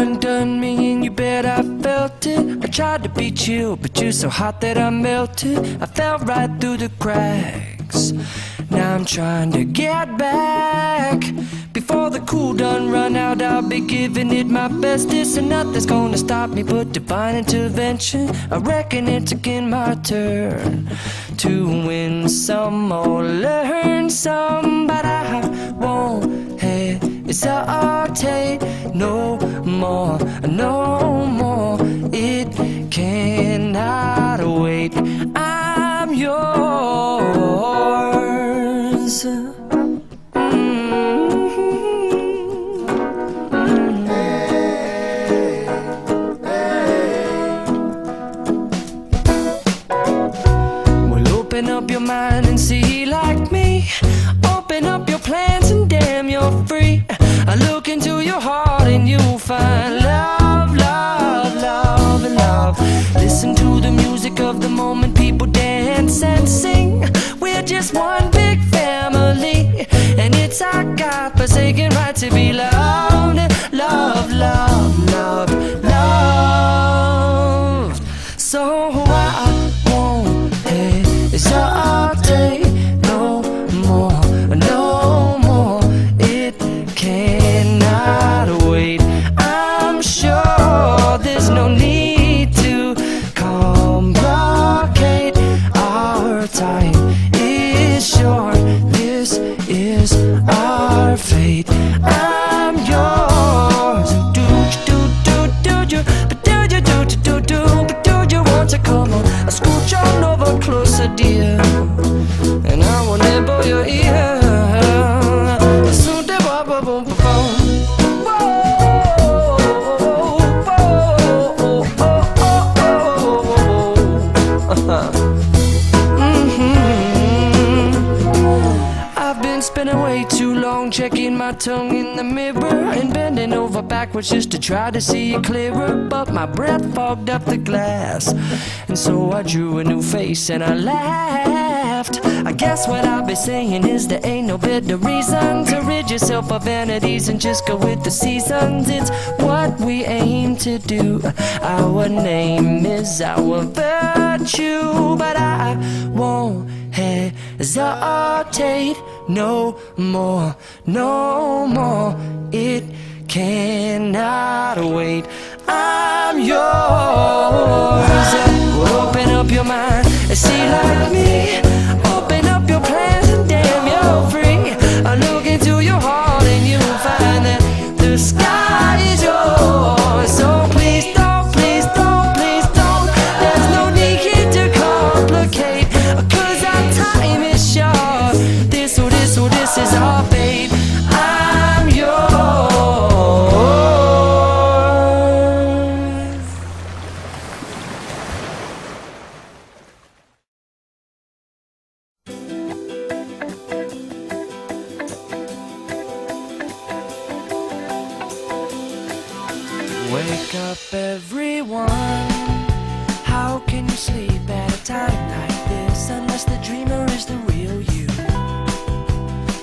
undone me and you bet I felt it. I tried to be chill, but you're so hot that I melted. I fell right through the cracks. Now I'm trying to get back. Before the cool done run out, I'll be giving it my bestest, and nothing's gonna stop me but divine intervention. I reckon it's again my turn to win some or learn some, but I won't hesitate no more, no more. It cannot wait. I'm yours. Open up your mind and see like me. Open up your plans and damn, you're free. I look into your heart and you'll find love, love, love, and love. Listen to the music of the moment, people dance and sing. We're just one big family, and it's our God-forsaken right to be loved, love, love, love, loved. So I won't hesitate no more, no more. It cannot wait. I'm sure there's no need to complicate. Our time is short. This is our fate. I'm yours. Do you, but do you, but do you want to come on? I scooch on over closer, dear, and I will nibble your ear. Soon to boom, boom, boom, boom. I've been spending way too long checking my tongue in the mirror and bending over backwards just to try to see it clearer, but my breath fogged up the glass, and so I drew a new face and I laughed. I guess what I'll be saying is there ain't no better reason to rid yourself of vanities and just go with the seasons. It's what we aim to do. Our name is our virtue, but I won't hesitate no more, no more. It cannot wait. I'm yours. Open up your mind and see like me. Open up your plans and damn, you're free. I look into your heart and you'll find that the sky is yours. So please don't, please don't, please don't. There's no need here to complicate, 'cause our time is short. This is our fate. I'm yours. Wake up, everyone. How can you sleep at a time like this unless the dreamer is the real you?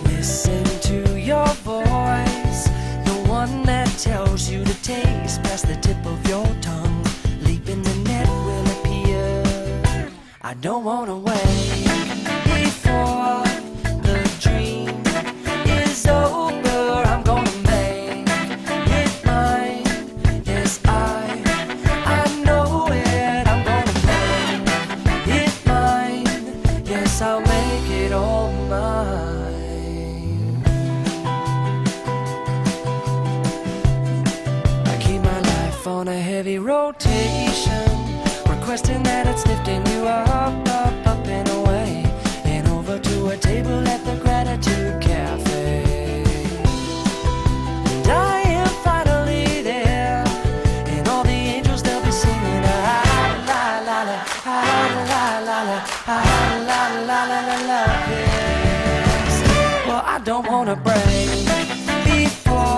Listen to your voice, the one that tells you to taste past the tip of your tongue. Leap in the net will appear. I don't wanna wait before the dream is over. I'm gonna make it mine. Yes, I know it. I'm gonna make it mine. Yes, I'll make it all mine. I keep my life on a heavy rotation, requesting that it's lifting you up, up, up and away, and over to a table at the Gratitude Cafe. And I am finally there, and all the angels, they'll be singing la la la la, la la la la, la la la la la. Yes. Well, I don't wanna break before